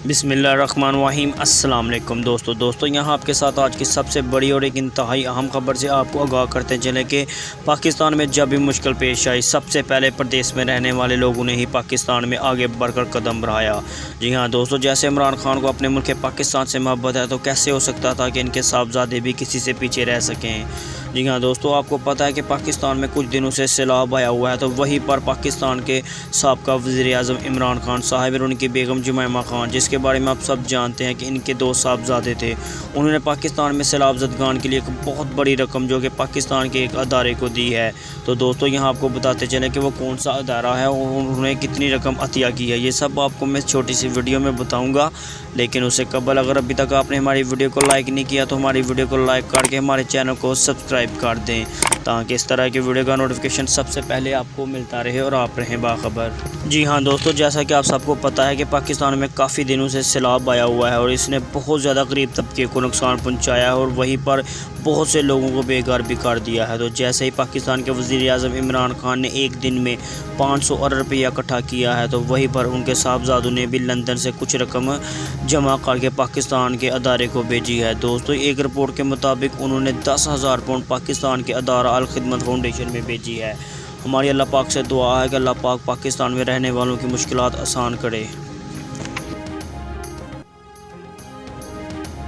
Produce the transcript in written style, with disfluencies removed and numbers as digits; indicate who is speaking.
Speaker 1: बिस्मिल्लाहिर्रहमानिर्रहीम। अस्सलाम वालेकुम दोस्तों यहाँ आपके साथ आज की सबसे बड़ी और एक इंतहाई अहम खबर से आपको आगाह करते चलें कि पाकिस्तान में जब भी मुश्किल पेश आई, सबसे पहले प्रदेश में रहने वाले लोगों ने ही पाकिस्तान में आगे बढ़कर कदम बढ़ाया। जी हाँ दोस्तों, जैसे इमरान खान को अपने मुल्क पाकिस्तान से मोहब्बत है, तो कैसे हो सकता था कि इनके साहबजादे भी किसी से पीछे रह सकें। जी हाँ दोस्तों, आपको पता है कि पाकिस्तान में कुछ दिनों से सैलाब आया हुआ है, तो वहीं पर पाकिस्तान के साबका वज़ीर-ए-आज़म इमरान खान साहब और उनकी बेगम जुमैमा खान, जिसके बारे में आप सब जानते हैं कि इनके दो साहबजादे थे, उन्होंने पाकिस्तान में सैलाब ज़दगान के लिए एक बहुत बड़ी रकम जो कि पाकिस्तान के एक अदारे को दी है। तो दोस्तों यहाँ आपको बताते चलें कि वो कौन सा अदारा है और उन्होंने कितनी रकम अतिया की है, ये सब आपको मैं छोटी सी वीडियो में बताऊँगा। लेकिन उससे कबल अगर अभी तक आपने हमारी वीडियो को लाइक नहीं किया तो हमारी वीडियो को लाइक करके हमारे चैनल को सब्सक्राइब कर दें, ताकि इस तरह की वीडियो का नोटिफिकेशन सबसे पहले आपको मिलता रहे और आप रहें बाखबर। जी हाँ दोस्तों, जैसा कि आप सबको पता है कि पाकिस्तान में काफ़ी दिनों से सैलाब आया हुआ है और इसने बहुत ज़्यादा गरीब तबके को नुकसान पहुँचाया है और वहीं पर बहुत से लोगों को बेघर भी कर दिया है। तो जैसे ही पाकिस्तान के वज़ीर-ए-आज़म इमरान खान ने एक दिन में 500 अरब रुपया इकट्ठा किया है, तो वहीं पर उनके साहबजादों ने भी लंदन से कुछ रकम जमा करके पाकिस्तान के अदारे को भेजी है। दोस्तों एक रिपोर्ट के मुताबिक उन्होंने 10,000 पाउंड पाकिस्तान के अदारा अल खिदमत फाउंडेशन में भेजी है। हमारी अल्लाह पाक से दुआ है कि अल्लाह पाक पाकिस्तान में रहने वालों की मुश्किलात आसान करे।